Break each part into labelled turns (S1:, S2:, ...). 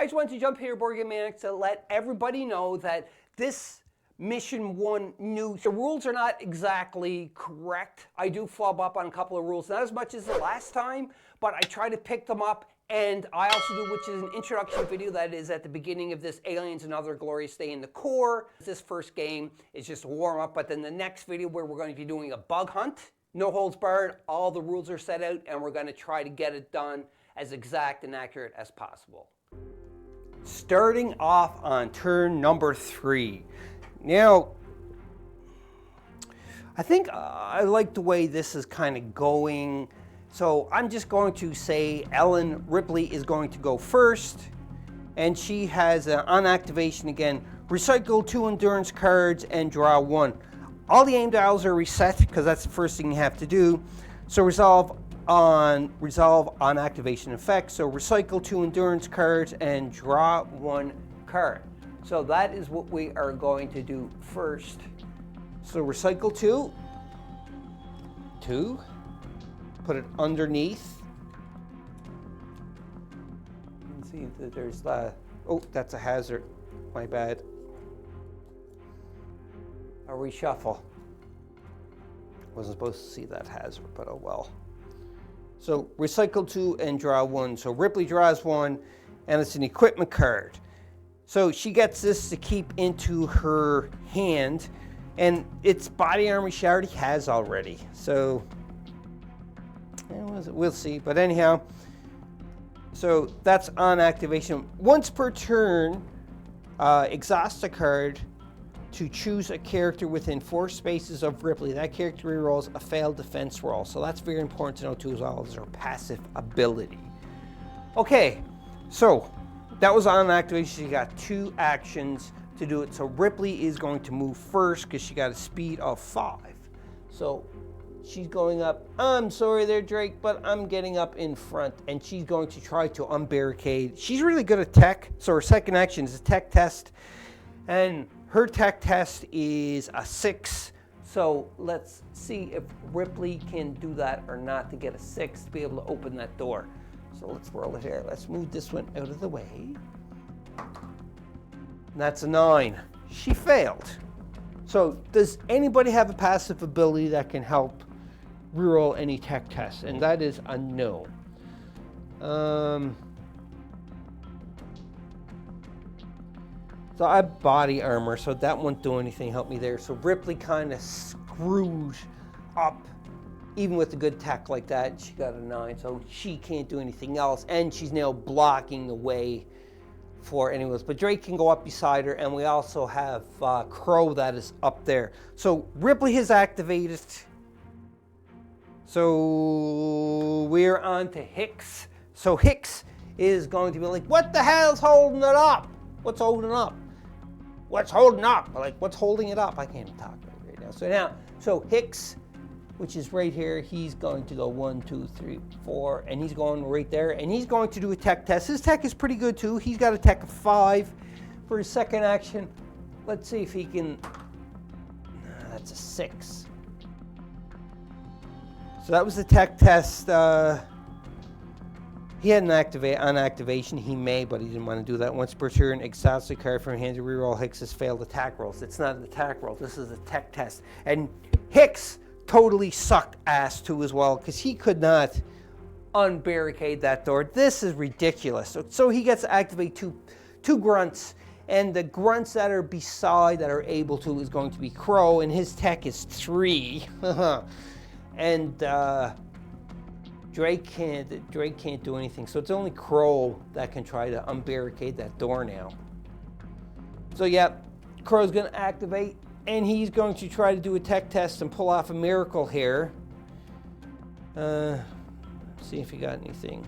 S1: just wanted to jump here, Board Game Maniacs, to let everybody know that this Mission 1 Newt, the rules are not exactly correct. I do flub up on a couple of rules, not as much as the last time, but I try to pick them up. And I also do, which is an introduction video that is at the beginning of this Aliens and Other Glorious Day in the Core. This first game is just a warm up, but then the next video where we're going to be doing a bug hunt, no holds barred, all the rules are set out, and we're going to try to get it done as exact and accurate as possible. Starting off on turn number 3. Now, I think I like the way this is kind of going. So I'm just going to say Ellen Ripley is going to go first, and she has on activation again, recycle 2 endurance cards and draw 1. All the aim dials are reset because that's the first thing you have to do. So resolve on activation effect. So recycle 2 endurance cards and draw 1 card. So that is what we are going to do first. So recycle 2. Put it underneath. Let's see if there's the, oh, that's a hazard. My bad. A reshuffle. Wasn't supposed to see that hazard, but oh well. So recycle 2 and draw 1. So Ripley draws 1, and it's an equipment card. So she gets this to keep into her hand, and it's body armor she already has already. So we'll see, but anyhow, so that's on activation. Once per turn, exhaust a card to choose a character within 4 spaces of Ripley. That character rerolls a failed defense roll. So that's very important to know too, as well as her passive ability. Okay, so that was on activation. She got 2 actions to do it. So Ripley is going to move first because she got a speed of 5. So she's going up. I'm sorry there, Drake, but I'm getting up in front, and she's going to try to unbarricade. She's really good at tech, so her second action is a tech test, and her tech test is a 6. So let's see if Ripley can do that or not to get a 6 to be able to open that door. So let's roll it here. Let's move this one out of the way. And that's a 9. She failed. So does anybody have a passive ability that can help reroll any tech tests? And that is a no. So I have body armor, so that won't do anything, help me there. So Ripley kind of screwed up, even with a good tech like that. She got a 9, so she can't do anything else, and she's now blocking the way for anyone. But Drake can go up beside her, and we also have Crow that is up there. So Ripley has activated. So we're on to Hicks. So Hicks is going to be like, what the hell's holding it up? What's holding it up? What's holding up? Like, what's holding it up? I can't even talk right now. So Hicks, which is right here, he's going to go 1, 2, 3, 4, and he's going right there, and he's going to do a tech test. His tech is pretty good too. He's got a tech of 5 for his second action. Let's see if he can, that's a 6. So that was the tech test. He had an on activation. He may, but he didn't want to do that. Once per turn, exhaust a card from hand to reroll Hicks's failed attack rolls. It's not an attack roll. This is a tech test. And Hicks totally sucked ass too as well, because he could not unbarricade that door. This is ridiculous. So he gets to activate two grunts, and the grunts that are beside that are able to is going to be Crow, and his tech is 3. And Drake can't do anything. So it's only Crow that can try to unbarricade that door now. So yeah, Crow's gonna activate, and he's going to try to do a tech test and pull off a miracle here. See if he got anything.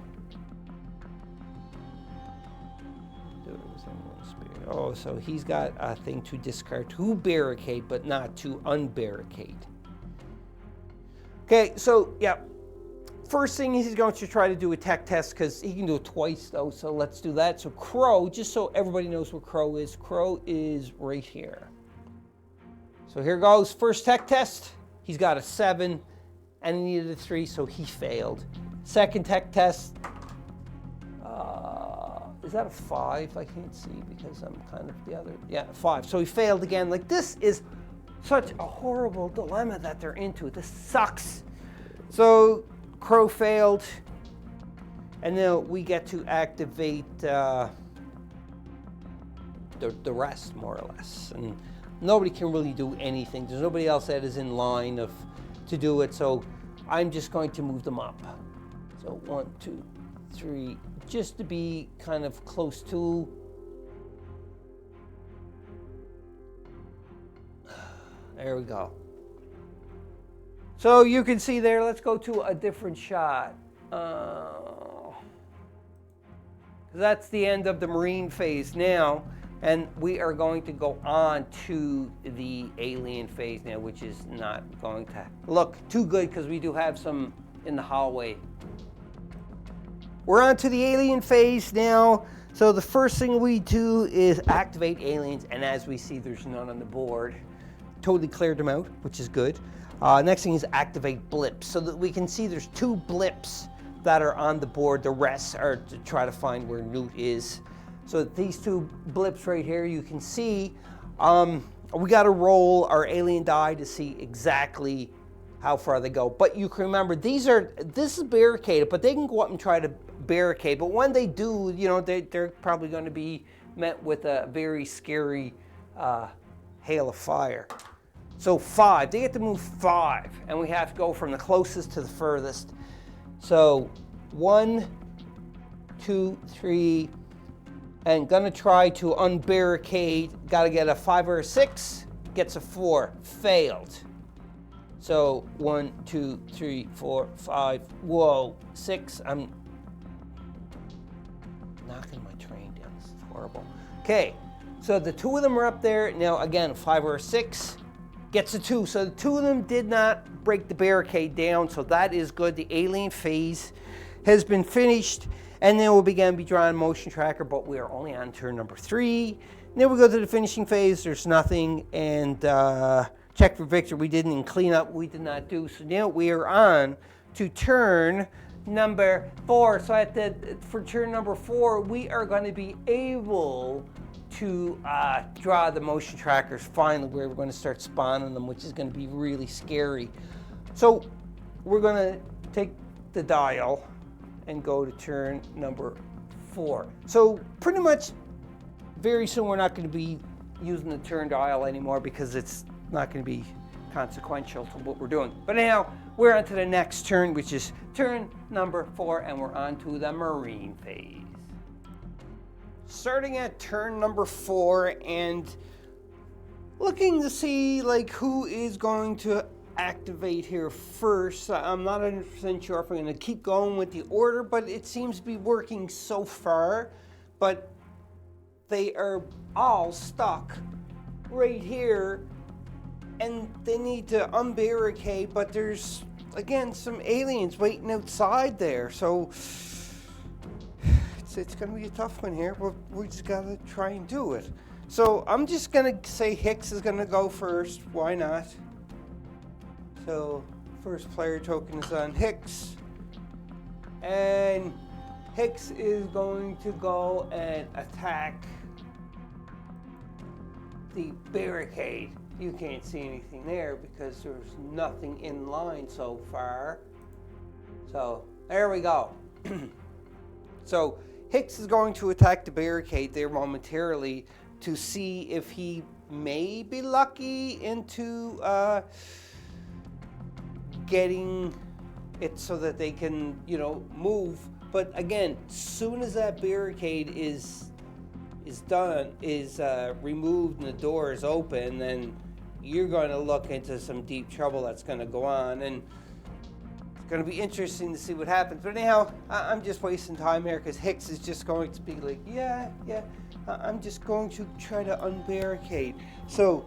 S1: Oh, so he's got a thing to discard to barricade, but not to unbarricade. Okay, so yeah, first thing he's going to try to do a tech test, because he can do it twice though, so let's do that. So Crow, just so everybody knows where Crow is right here. So here goes, first tech test. He's got a 7, and he needed a 3, so he failed. Second tech test. is that a 5? I can't see because I'm kind of the other, yeah, 5. So he failed again. Like, this is such a horrible dilemma that they're into. This sucks. So Crow failed, and then we get to activate the rest, more or less. And nobody can really do anything. There's nobody else that is in line to do it, so I'm just going to move them up. So 1, 2, 3, just to be kind of close to. There we go. So you can see there, let's go to a different shot. That's the end of the marine phase now, and we are going to go on to the alien phase now, which is not going to look too good because we do have some in the hallway. We're on to the alien phase now. So the first thing we do is activate aliens, and as we see, there's none on the board. Totally cleared them out, which is good. Next thing is activate blips, so that we can see there's 2 blips that are on the board. The rest are to try to find where Newt is. So these 2 blips right here, you can see, we got to roll our alien die to see exactly how far they go. But you can remember, this is barricaded, but they can go up and try to barricade. But when they do, you know, they're probably going to be met with a very scary hail of fire. So 5, they get to move 5, and we have to go from the closest to the furthest. So 1, 2, 3, and gonna try to unbarricade. Got to get a 5 or a 6, gets a 4, failed. So 1, 2, 3, 4, 5, whoa, 6, I'm knocking my train down, this is horrible. Okay, so the 2 of them are up there. Now again, 5 or a 6, gets a 2. So the 2 of them did not break the barricade down, so that is good. The alien phase has been finished, and then we'll begin to be drawing motion tracker, but we are only on turn number 3. And then we go to the finishing phase, there's nothing, and check for victory we didn't, and clean up we did not do. So now we are on to turn number 4. So for turn number 4, we are going to be able to draw the motion trackers finally, where we're going to start spawning them, which is going to be really scary. So we're going to take the dial and go to turn number 4. So pretty much very soon we're not going to be using the turn dial anymore because it's not going to be consequential to what we're doing. But now we're on to the next turn, which is turn number 4, and we're on to the marine phase. Starting at turn number 4 and looking to see like who is going to activate here first. I'm not 100% sure if I'm going to keep going with the order, but it seems to be working so far. But they are all stuck right here, and they need to unbarricade, but there's again some aliens waiting outside there, so it's going to be a tough one here. We just got to try and do it. So I'm just going to say Hicks is going to go first. Why not? So first player token is on Hicks. And Hicks is going to go and attack the barricade. You can't see anything there because there's nothing in line so far. So there we go. So Hicks is going to attack the barricade there momentarily to see if he may be lucky into getting it so that they can, you know, move. But again, soon as that barricade is removed and the door is open, then you're going to look into some deep trouble that's going to go on, and it's going to be interesting to see what happens. But anyhow, I'm just wasting time here because Hicks is just going to be like, yeah, I'm just going to try to unbarricade. So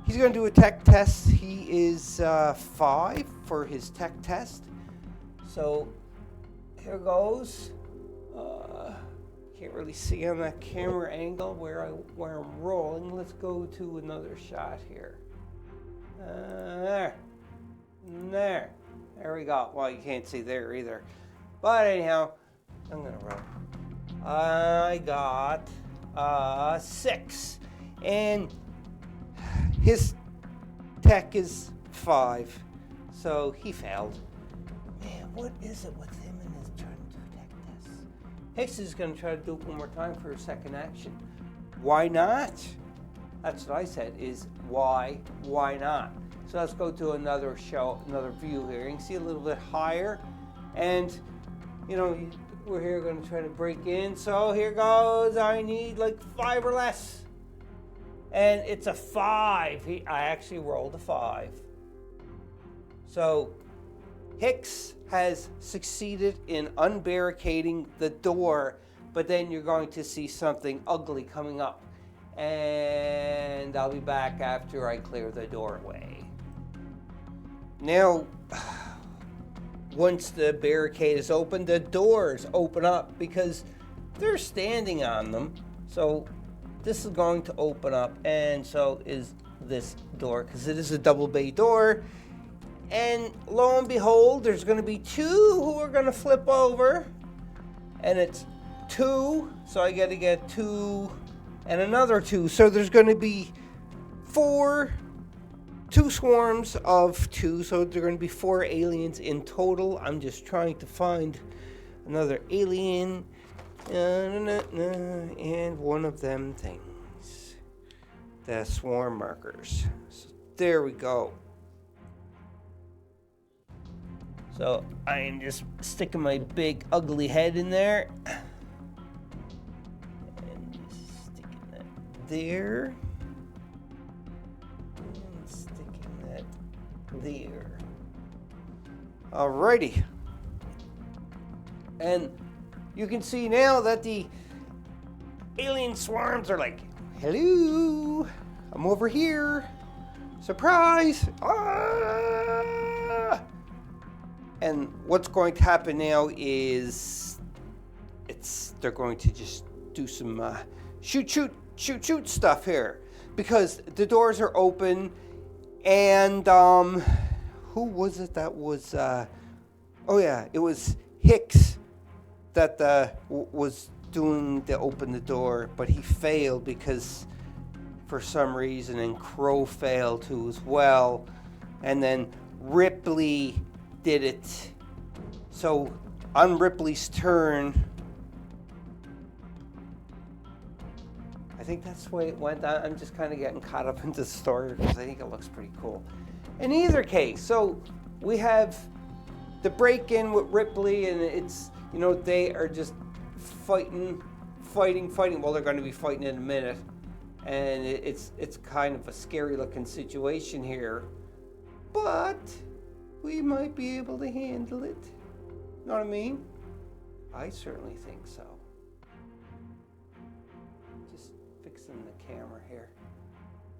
S1: he's going to do a tech test. He is 5 for his tech test. So here goes. Can't really see on that camera angle where I'm rolling. Let's go to another shot here. There we go. Well, you can't see there either. But anyhow, I'm gonna roll. I got 6. And his tech is 5. So he failed. Man, what is it with him and his trying to do tech tests? Hicks is going to try to do it one more time for a second action. Why not? That's what I said, is why not? So let's go to another view here. You can see a little bit higher. And, you know, we're here going to try to break in. So here goes. I need like 5 or less. And it's a 5. I actually rolled a 5. So Hicks has succeeded in unbarricading the door, but then you're going to see something ugly coming up. And I'll be back after I clear the doorway. Now, once the barricade is open, the doors open up because they're standing on them. So this is going to open up, and so is this door because it is a double bay door. And lo and behold, there's going to be 2 who are going to flip over. And it's 2, so I got to get 2 and another 2. So there's going to be 2 swarms of 2. So there are going to be 4 aliens in total. I'm just trying to find another alien. And one of them things. The swarm markers. So there we go. So I am just sticking my big ugly head in there. And just sticking that there. And sticking that there. Alrighty. And you can see now that the alien swarms are like, hello, I'm over here. Surprise! Ah! And what's going to happen now is they're going to just do some shoot stuff here because the doors are open. And who was it that was? It was Hicks that was doing the open the door, but he failed because for some reason, and Crow failed too as well, and then Ripley did it. So on Ripley's turn, I think that's the way it went. I'm just kind of getting caught up into the story because I think it looks pretty cool. In either case, so we have the break-in with Ripley, and it's, you know, they are just fighting. Well, they're going to be fighting in a minute, and it's kind of a scary looking situation here, but we might be able to handle it. You know what I mean? I certainly think so. Just fixing the camera here.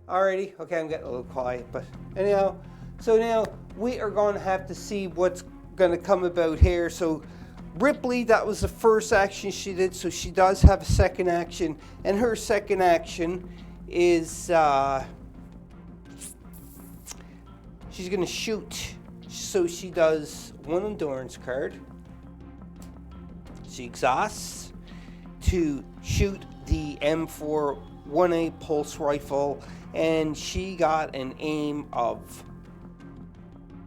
S1: Alrighty, okay, I'm getting a little quiet, but anyhow, so now we are going to have to see what's going to come about here. So Ripley, that was the first action she did, so she does have a second action, and her second action is she's going to shoot. So she does one endurance card. She exhausts to shoot the M4 1A pulse rifle, and she got an aim of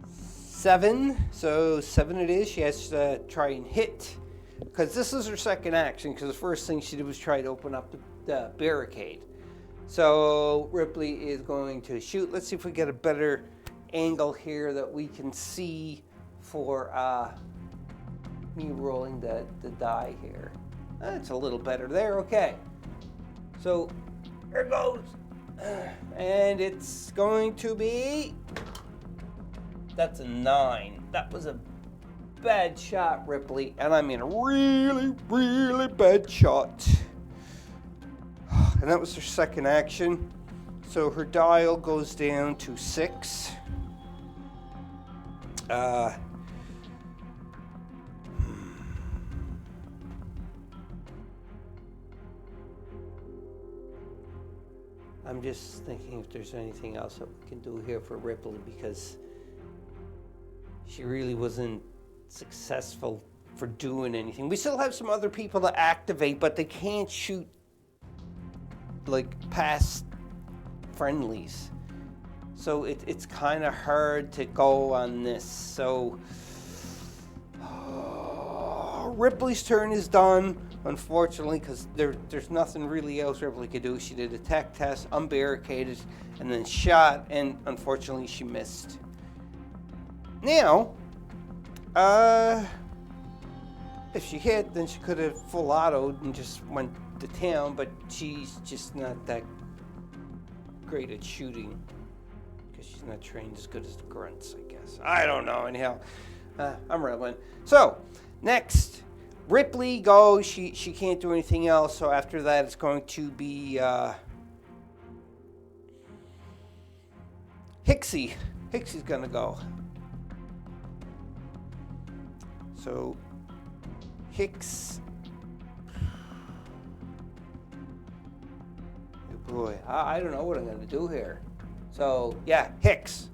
S1: 7. So 7 it is. She has to try and hit, because this is her second action, because the first thing she did was try to open up the barricade. So Ripley is going to shoot. Let's see if we get a better angle here that we can see for me rolling the die here. That's a little better there. Okay, so here goes, and it's going to be, that's a 9. That was a bad shot, Ripley, and I mean a really, really bad shot. And that was her second action. So her dial goes down to 6. I'm just thinking if there's anything else that we can do here for Ripley, because she really wasn't successful for doing anything. We still have some other people to activate, but they can't shoot like past friendlies. So it's kind of hard to go on this. So Ripley's turn is done, unfortunately, because there's nothing really else Ripley could do. She did a tech test, unbarricaded, and then shot, and unfortunately she missed. Now, if she hit, then she could have full autoed and just went to town, but she's just not that great at shooting because she's not trained as good as the grunts, I guess. I don't know. Anyhow, I'm rambling. So, next, Ripley goes. She can't do anything else, so after that it's going to be Hixie. Hixie's going to go. So, Hicks. Oh boy, I don't know what I'm going to do here. So, yeah, Hicks.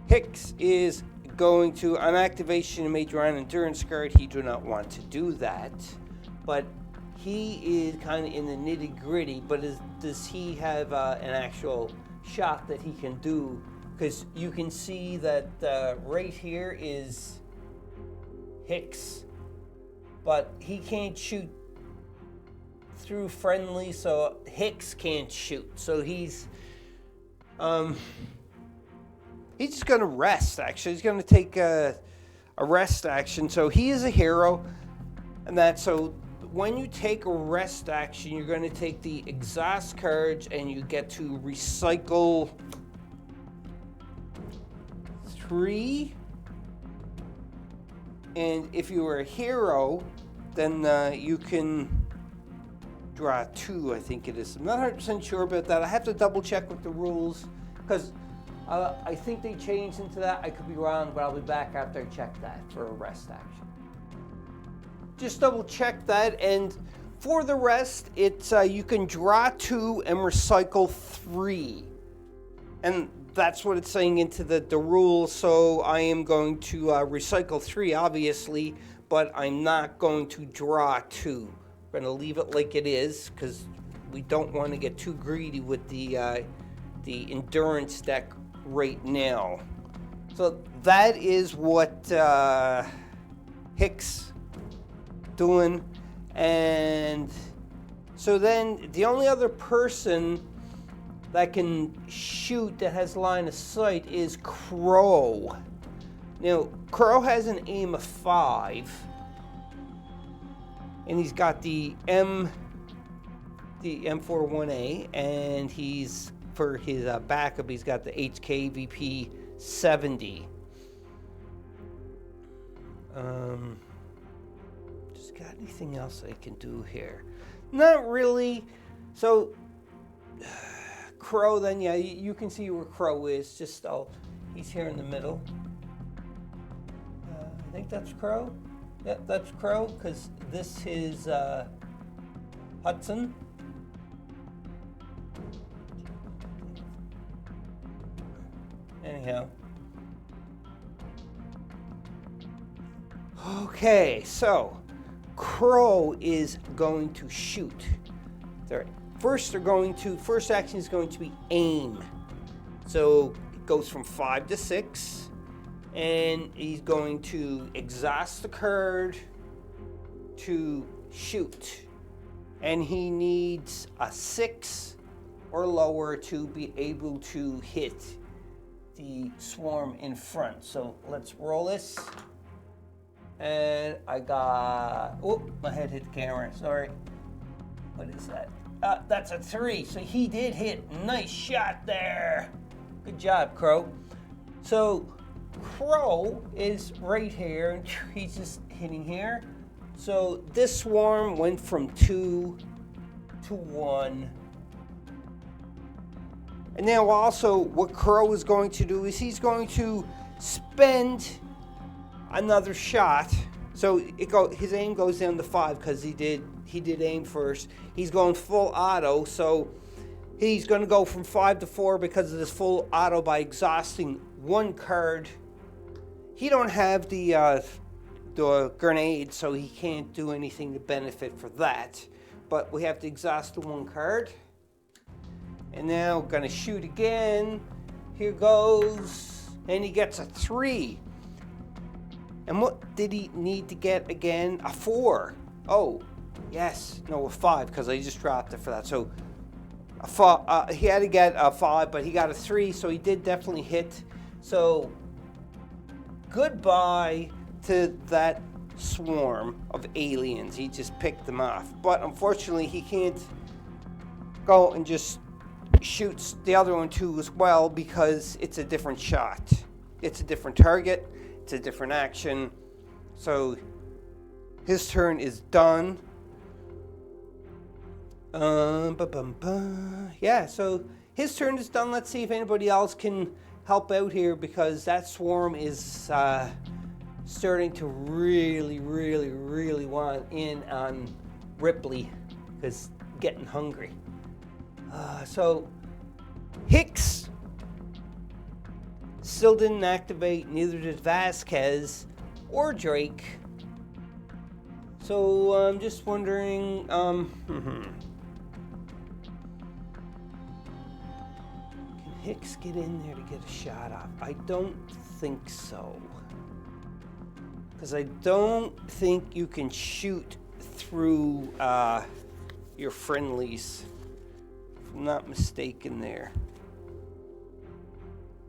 S1: Hicks is going to, on activation, major on endurance card. He do not want to do that, but he is kind of in the nitty gritty. But does he have an actual shot that he can do? Because you can see that right here is Hicks, but he can't shoot through friendly, so Hicks can't shoot. So he's just going to rest, actually. He's going to take a rest action. So he is a hero, and so when you take a rest action, you're going to take the exhaust cards, and you get to recycle 3. And if you were a hero, then you can draw 2, I think it is. I'm not 100% sure about that. I have to double check with the rules, because I think they changed into that. I could be wrong, but I'll be back after I check that for a rest action. Just double check that, and for the rest, it's you can draw 2 and recycle 3. And that's what it's saying into the rules, so I am going to recycle 3, obviously, but I'm not going to draw 2. We're going to leave it like it is, because we don't want to get too greedy with the endurance deck right now. So that is what Hicks doing, and so then the only other person that can shoot that has line of sight is Crow. Now, Crow has an aim of 5, and he's got the M41A, and he's, for his backup, he's got the HKVP 70. Just got anything else I can do here? Not really. So, Crow, then, yeah, you can see where Crow is. Just, he's here in the middle. I think that's Crow. Yep, that's Crow, because this is Hudson. Anyhow. Okay, so Crow is going to shoot. First action is going to be aim. So it goes from 5 to 6, and he's going to exhaust the card to shoot. And he needs a 6 or lower to be able to hit the swarm in front. So let's roll this. And I got, my head hit the camera, sorry. What is that? That's a 3, so he did hit. Nice shot there. Good job, Crow. So Crow is right here, and he's just hitting here. So this swarm went from 2 to 1. And now also what Crow is going to do is he's going to spend another shot. So his aim goes down to 5 because he did aim first. He's going full auto, so he's going to go from 5 to 4 because of this full auto by exhausting one card he don't have the grenade, so he can't do anything to benefit for that. But we have to exhaust the one card. And now we're gonna shoot again. Here goes, and he gets a 3. And what did he need to get again? A 4. Oh, yes, no, a 5, because I just dropped it for that. So he had to get a 5, but he got a 3, so he did definitely hit. So goodbye to that swarm of aliens. He just picked them off. But unfortunately, he can't go and just shoots the other one too as well, because it's a different shot. It's a different target. It's a different action. So his turn is done. Yeah, so his turn is done. Let's see if anybody else can help out here, because that swarm is starting to really want in on Ripley, because getting hungry. So Hicks still didn't activate, neither did Vasquez or Drake. So I'm just wondering, can Hicks get in there to get a shot off? I don't think so. Because I don't think you can shoot through your friendlies. I'm not mistaken there,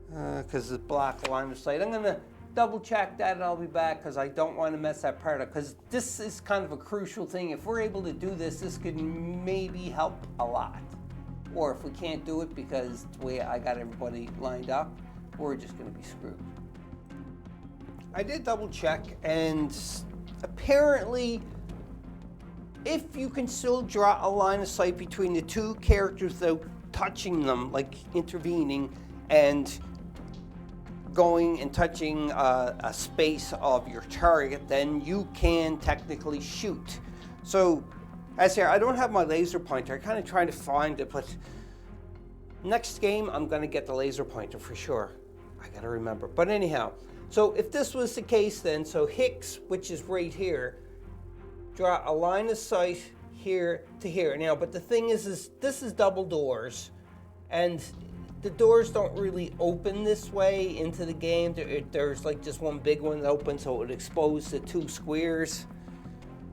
S1: because the block line of sight. I'm gonna double check that and I'll be back, because I don't want to mess that part up, because this is kind of a crucial thing. If we're able to do this, this could maybe help a lot. Or if we can't do it because the way I got everybody lined up, we're just gonna be screwed. I did double check, and apparently if you can still draw a line of sight between the two characters without touching them, like intervening and going and touching a space of your target, then you can technically shoot. So, as here, I don't have my laser pointer. I kind of trying to find it, but next game I'm going to get the laser pointer for sure. I got to remember. But anyhow, so if this was the case then, so Hicks, which is right here, draw a line of sight here to here. Now, but the thing is this is double doors, and the doors don't really open this way into the game. There's like just one big one that opens, so it would expose the two squares.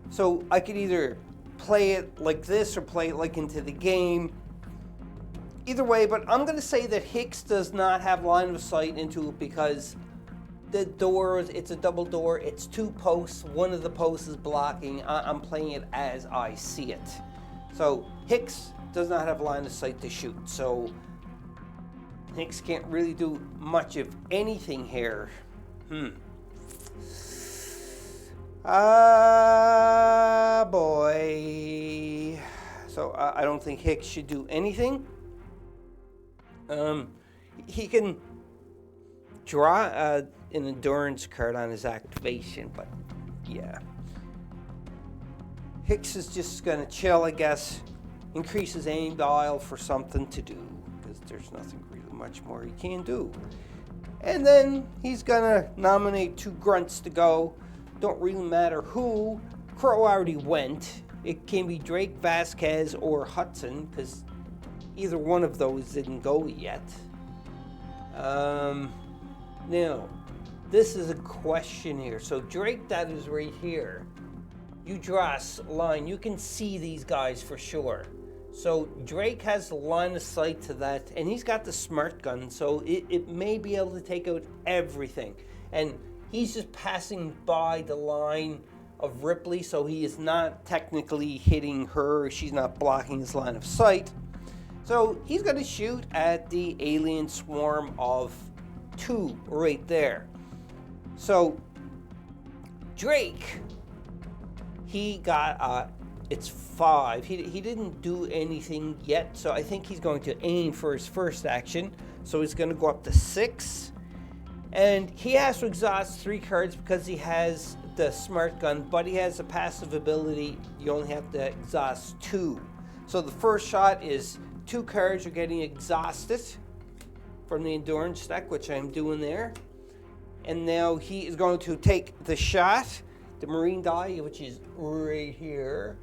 S1: So I could either play it like this or play it like into the game. Either way, but I'm going to say that Hicks does not have line of sight into it, because the doors, it's a double door, it's 2 posts, one of the posts is blocking. I'm playing it as I see it. So Hicks does not have line of sight to shoot, so Hicks can't really do much of anything here. Boy. So I don't think Hicks should do anything. He can draw an endurance card on his activation, but yeah. Hicks is just gonna chill, I guess. Increase his aim dial for something to do, because there's nothing really much more he can do. And then he's gonna nominate 2 grunts to go. Don't really matter who. Crow already went. It can be Drake, Vasquez, or Hudson, because either one of those didn't go yet. Now, this is a question here. So Drake, that is right here. You draw a line. You can see these guys for sure. So Drake has the line of sight to that, and he's got the smart gun, so it may be able to take out everything. And he's just passing by the line of Ripley, so he is not technically hitting her. She's not blocking his line of sight. So he's going to shoot at the alien swarm of 2 right there. So Drake, he got it's 5. He didn't do anything yet, so I think he's going to aim for his first action. So he's going to go up to 6, and he has to exhaust 3 cards because he has the smart gun, but he has a passive ability. You only have to exhaust 2. So the first shot is 2 cards are getting exhausted from the endurance deck, which I'm doing there. And now he is going to take the shot, the Marine die, which is right here.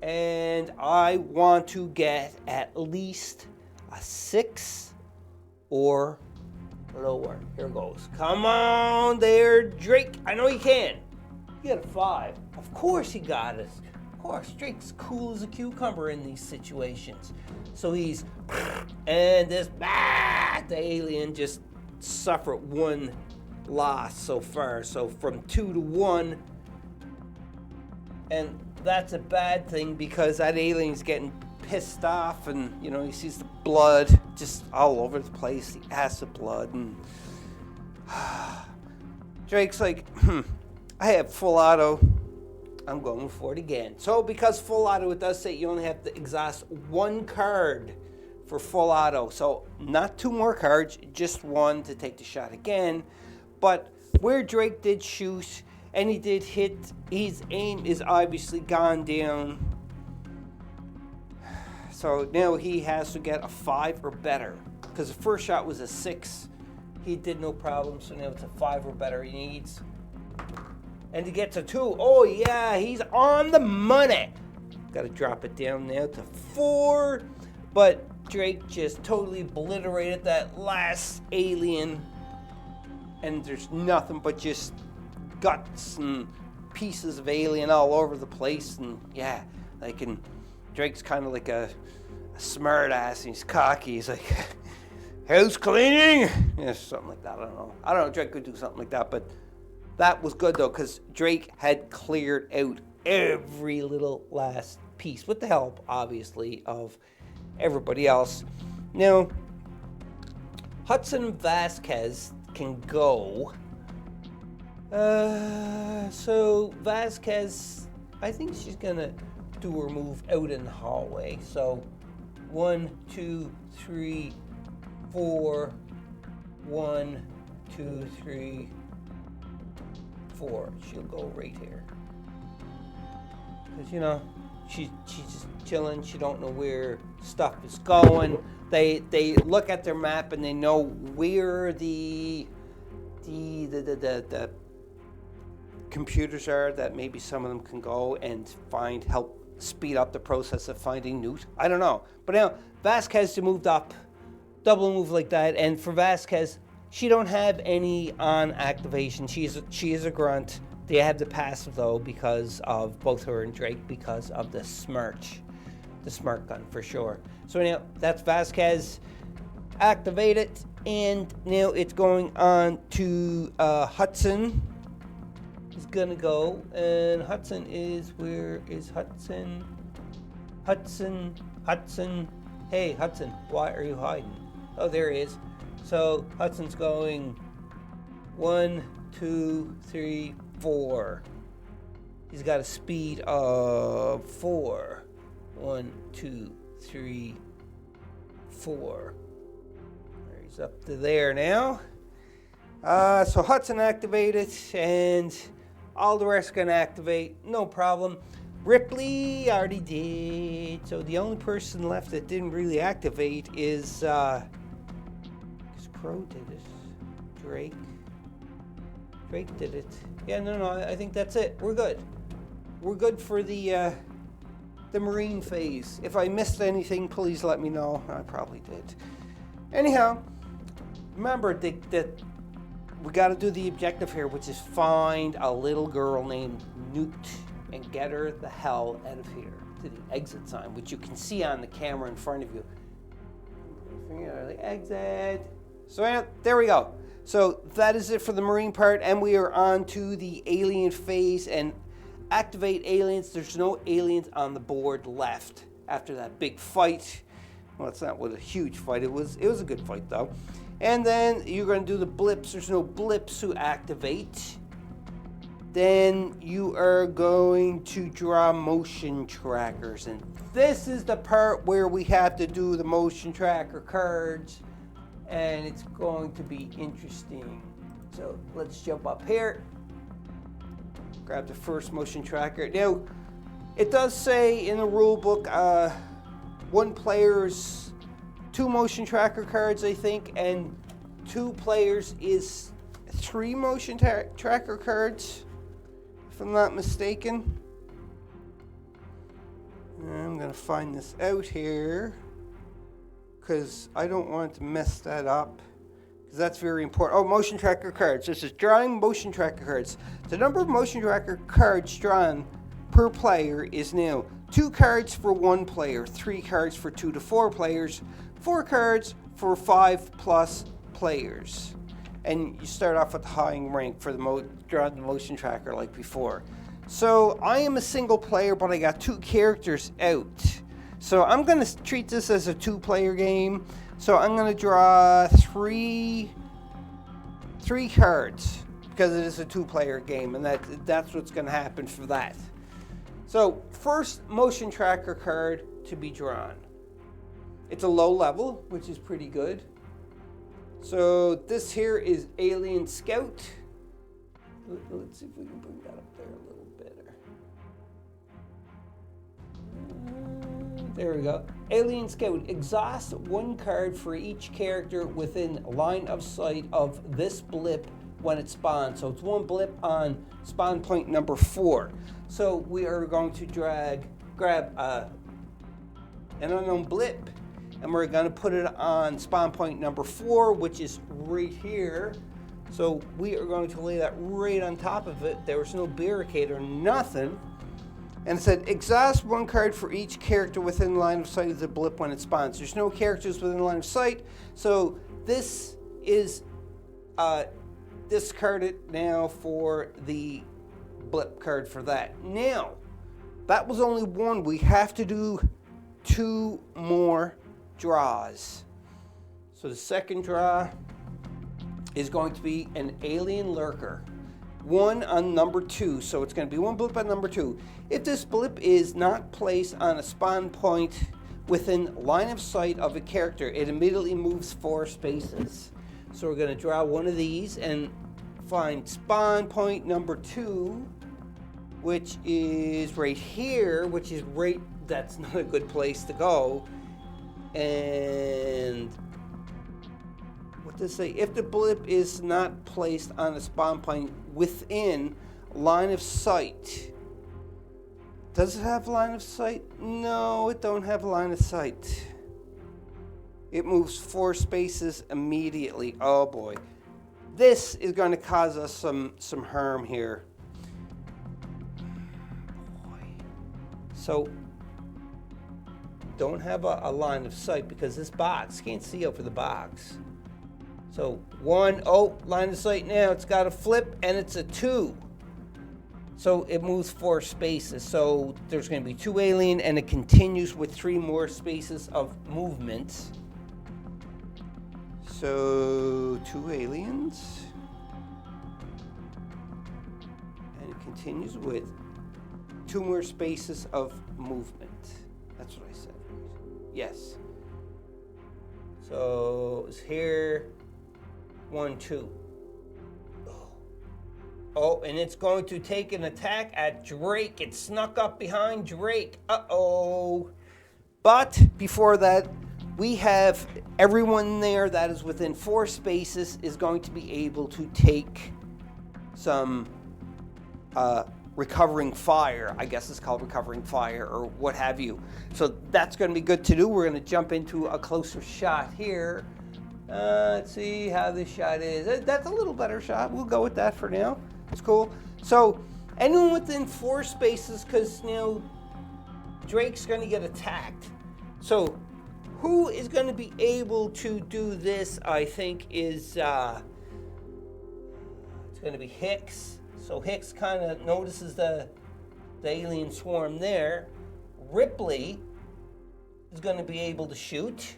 S1: And I want to get at least a 6 or lower. Here goes. Come on there, Drake. I know you can. You got a 5. Of course he got it. Of course, Drake's cool as a cucumber in these situations. So he's, and this, the alien just suffered 1 loss so far. So from 2 to 1. And that's a bad thing because that alien's getting pissed off, and you know, he sees the blood just all over the place, the acid blood, and Drake's like, I have full auto, I'm going for it again. So because full auto, it does say you only have to exhaust 1 card for full auto. So not 2 more cards, just 1 to take the shot again. But where Drake did shoot and he did hit, his aim is obviously gone down. So now he has to get a 5 or better, because the first shot was a 6. He did no problem, so now it's a 5 or better he needs. And to get to 2, oh yeah, he's on the money. Got to drop it down now to 4. But Drake just totally obliterated that last alien. And there's nothing but just guts and pieces of alien all over the place. And yeah, like, and Drake's kind of like a smart ass, and he's cocky. He's like, house cleaning? Yeah, something like that. I don't know. Drake could do something like that, but that was good though, because Drake had cleared out every little last piece with the help, obviously, of everybody else. Now, Hudson Vasquez can go. So Vasquez, I think she's gonna do her move out in the hallway. So 1, 2, 3, 4. 1, 2, 3, 4. She'll go right here. Because, you know, she's just chilling. She don't know where stuff is going. They look at their map and they know where the computers are, that maybe some of them can go and help speed up the process of finding Newt. I don't know. But now Vasquez moved up, double move like that, and for Vasquez, she don't have any on activation. She is a grunt. They have the passive though because of both her and Drake, because of the smart gun for sure. So now that's Vasquez activated, and now it's going on to Hudson. He's gonna go, and Hudson is, where is Hudson? Hudson. Hey Hudson, why are you hiding? Oh, there he is. So Hudson's going 1, 2, 3, 4. He's got a speed of 4. 1, 2, 3, 4. He's up to there now. So Hudson activated, and all the rest can activate, no problem. Ripley already did. So the only person left that didn't really activate is Crow did it. Drake did it. Yeah, no, I think that's it. We're good. We're good for the Marine phase. If I missed anything, please let me know. I probably did. Anyhow, remember that we got to do the objective here, which is find a little girl named Newt and get her the hell out of here to the exit sign, which you can see on the camera in front of you. The exit. So there we go. So that is it for the Marine part, and we are on to the alien phase and activate aliens. There's no aliens on the board left after that big fight. Well, it's not a huge fight. It was a good fight though. And then you're going to do the blips. There's no blips to activate. Then you are going to draw motion trackers, and this is the part where we have to do the motion tracker cards, and it's going to be interesting. So let's jump up here. Grab the first motion tracker. Now, it does say in the rule book, one player's 2 motion tracker cards, I think, and 2 players is 3 motion tracker cards, if I'm not mistaken. I'm going to find this out here because I don't want to mess that up, because that's very important. Oh, motion tracker cards. This is drawing motion tracker cards. The number of motion tracker cards drawn per player is now 2 cards for 1 player, 3 cards for 2 to 4 players, 4 cards for 5+ players. And you start off with the high rank for the drawing the motion tracker like before. So I am a single player, but I got 2 characters out. So I'm going to treat this as a 2-player game. So I'm going to draw 3 cards because it is a 2-player game, and that's what's going to happen for that. So first motion tracker card to be drawn. It's a low level, which is pretty good. So this here is Alien Scout. Let's see if we can bring that up there a little better. There we go. Alien Scout. Exhaust 1 card for each character within line of sight of this blip when it spawns. So it's 1 blip on spawn point number 4. So we are going to grab an unknown blip, and we're going to put it on spawn point number 4, which is right here. So we are going to lay that right on top of it. There was no barricade or nothing. And it said, exhaust 1 card for each character within line of sight of the blip when it spawns. There's no characters within line of sight. So this is discarded now for the blip card for that. Now, that was only 1. We have to do 2 more draws. So the second draw is going to be an alien lurker. 1 on number 2, so it's going to be 1 blip on number 2. If this blip is not placed on a spawn point within line of sight of a character, it immediately moves 4 spaces. So we're going to draw 1 of these and find spawn point number 2, which is right here, which is right, that's not a good place to go. And what does it say? If the blip is not placed on a spawn point within line of sight. Does it have line of sight? No, it don't have line of sight. It moves 4 spaces immediately. Oh boy. This is going to cause us some harm here. Boy. So don't have a line of sight because this box can't see over the box. So 1, oh, line of sight now. It's got a flip and it's a 2. So it moves 4 spaces. So there's going to be 2 alien and it continues with 3 more spaces of movement. So 2 aliens. And it continues with 2 more spaces of movement. That's what I said. Yes. So it's here. 1, 2. Oh, and it's going to take an attack at Drake. It snuck up behind Drake. Uh-oh. But before that, we have everyone there that is within 4 spaces is going to be able to take some recovering fire. I guess it's called recovering fire or what have you. So that's going to be good to do. We're going to jump into a closer shot here. Let's see how this shot is. That's a little better shot. We'll go with that for now. It's cool. So anyone within 4 spaces, because now Drake's going to get attacked. So who is going to be able to do this, I think, is it's going to be Hicks. So Hicks kind of notices the alien swarm there. Ripley is going to be able to shoot.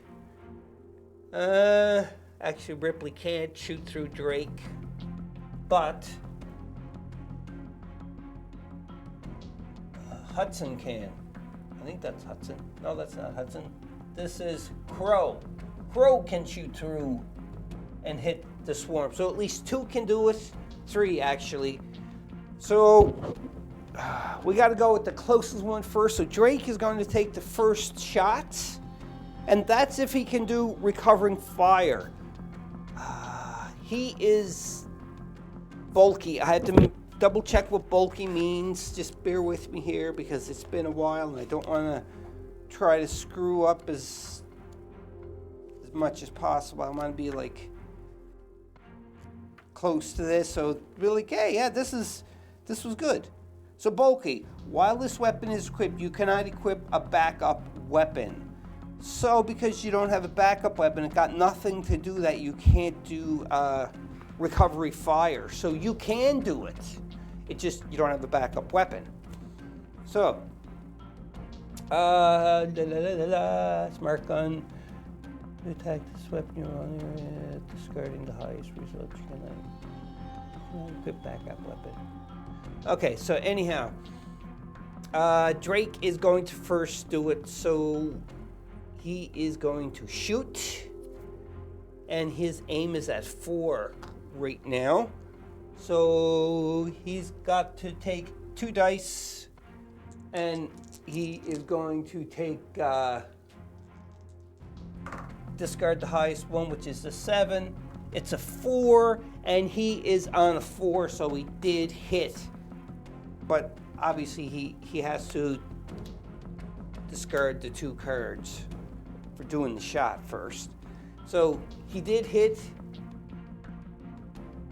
S1: Actually, Ripley can't shoot through Drake, but Hudson can. I think that's Hudson. No, that's not Hudson. This is Crow. Crow can shoot through and hit the swarm. So at least 2 can do it. 3, actually. So we got to go with the closest one first. So Drake is going to take the first shot. And that's if he can do recovering fire. He is bulky. I had to double check what bulky means. Just bear with me here because it's been a while and I don't want to try to screw up as much as possible. I want to be like close to this, so really, okay, yeah, this was good. So bulky. While this weapon is equipped, you cannot equip a backup weapon. So because you don't have a backup weapon, it got nothing to do that. You can't do recovery fire. So you can do it. It just, you don't have a backup weapon. So, smart gun. To attack this weapon you're on area, discarding the highest result. You cannot equip backup weapon. Okay, so anyhow, Drake is going to first do it. So he is going to shoot, and his aim is at 4 right now. So he's got to take 2 dice, and he is going to take, discard the highest one, which is the 7. It's a 4, and he is on a 4, so he did hit. But obviously he has to discard the 2 cards for doing the shot first. So he did hit.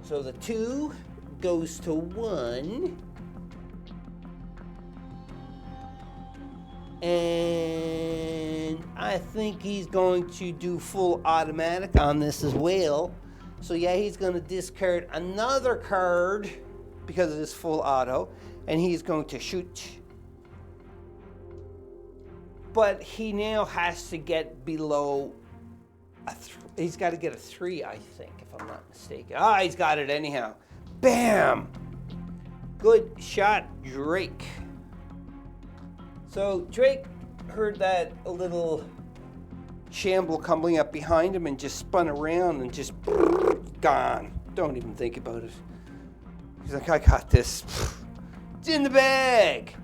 S1: So the 2 goes to 1. And I think he's going to do full automatic on this as well. So yeah, he's going to discard another card because of this full auto. And he's going to shoot. But he now has to get below he's got to get a 3, I think, if I'm not mistaken. Ah, he's got it anyhow. Bam! Good shot, Drake. So Drake heard that a little shamble coming up behind him and just spun around and just gone. Don't even think about it. He's like, I got this. It's in the bag.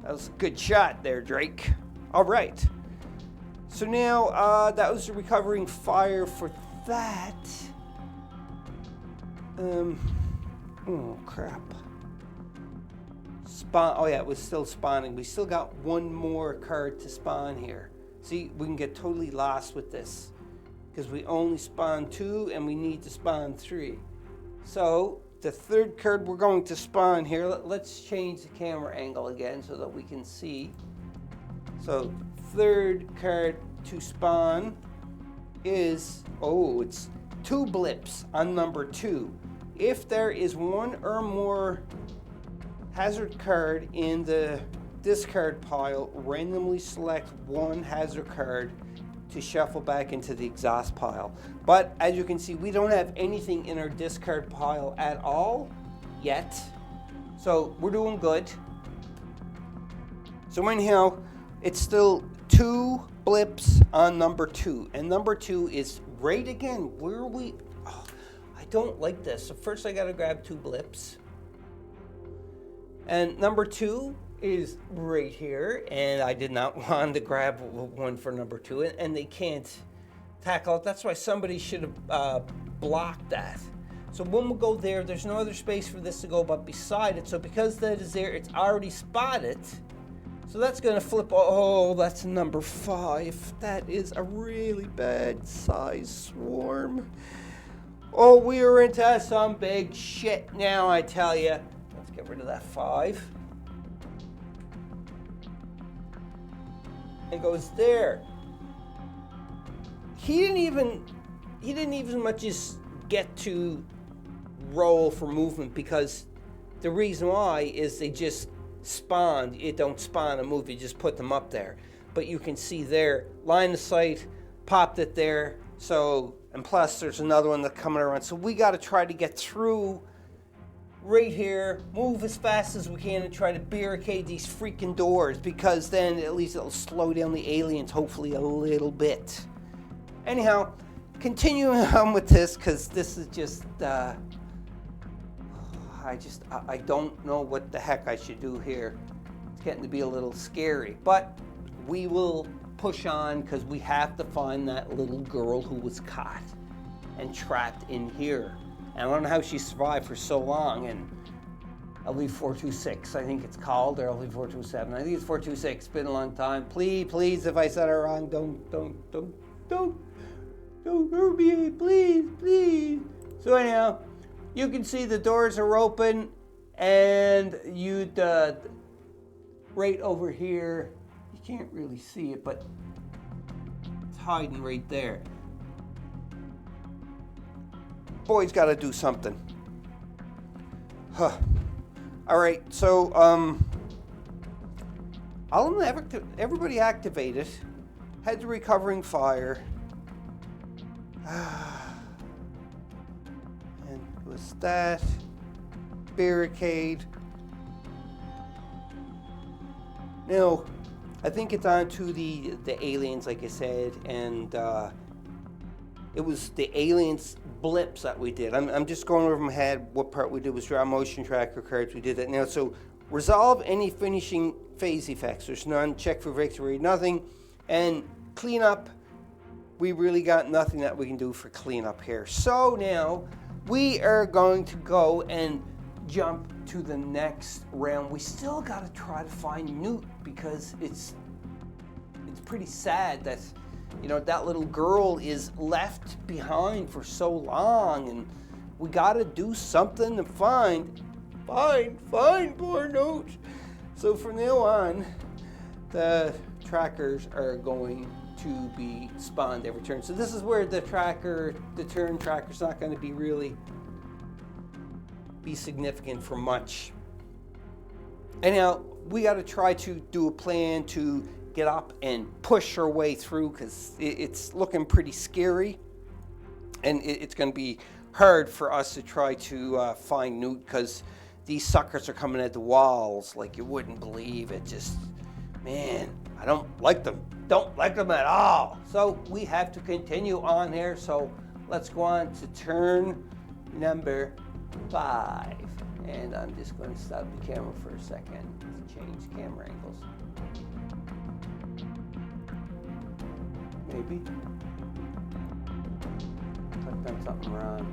S1: That was a good shot there, Drake. All right. So now that was the recovering fire for that. Oh crap. Spawn. Oh yeah, it was still spawning. We still got 1 more card to spawn here. See, we can get totally lost with this because we only spawn 2 and we need to spawn 3. So the 3rd card we're going to spawn here. Let's change the camera angle again so that we can see. So 3rd card to spawn is, it's 2 blips on number 2. If there is 1 or more hazard card in the discard pile, randomly select 1 hazard card to shuffle back into the exhaust pile. But as you can see, we don't have anything in our discard pile at all yet. So we're doing good. So anyhow, it's still 2 blips on number 2. And number 2 is right again. Where are we? Oh, I don't like this. So first I gotta grab 2 blips. And number 2 is right here. And I did not want to grab 1 for number 2. And they can't tackle it. That's why somebody should have blocked that. So one will go there. There's no other space for this to go but beside it. So because that is there, it's already spotted. So that's going to flip. Oh, that's number 5. That is a really bad size swarm. Oh, we are into some big shit now, I tell you. Let's get rid of that 5. It goes there. He didn't even much as get to roll for movement because the reason why is they just spawned. It don't spawn a move, you just put them up there. But you can see there, line of sight, popped it there. So, and plus there's another one that's coming around. So we got to try to get through right here, move as fast as we can and try to barricade these freaking doors because then at least it'll slow down the aliens hopefully a little bit. Anyhow, continuing on with this because this is just, I don't know what the heck I should do here. It's getting to be a little scary, but we will push on because we have to find that little girl who was caught and trapped in here. And I don't know how she survived for so long. And LV426, I think it's called, or LV427. I think it's 426. It's been a long time. Please, if I said it wrong, don't hurt me, please. So anyhow, you can see the doors are open, and you'd right over here. You can't really see it, but it's hiding right there. Boy's got to do something. Huh. All right, so everybody activated. Head to recovering fire. And it was that barricade. Now, I think it's on to the aliens, like I said, and it was the aliens blips that we did. I'm just going over my head. What part we did was draw motion tracker cards. We did that now. So resolve any finishing phase effects. There's none. Check for victory. Nothing. And clean up. We really got nothing that we can do for cleanup here. So now we are going to go and jump to the next round. We still got to try to find Newt, because it's pretty sad that, you know, that little girl is left behind for so long, and we got to do something to find poor Newt. So from now on, the trackers are going to be spawned every turn. So this is where the turn tracker's not going to be really be significant for much. Anyhow, we got to try to do a plan to get up and push our way through, because it's looking pretty scary, and it's going to be hard for us to try to find Newt, because these suckers are coming at the walls like you wouldn't believe. It just, man, I don't like them at all. So we have to continue on here. So let's go on to turn number 5, and I'm just going to stop the camera for a second to change camera angles. Maybe. Clicked on something wrong.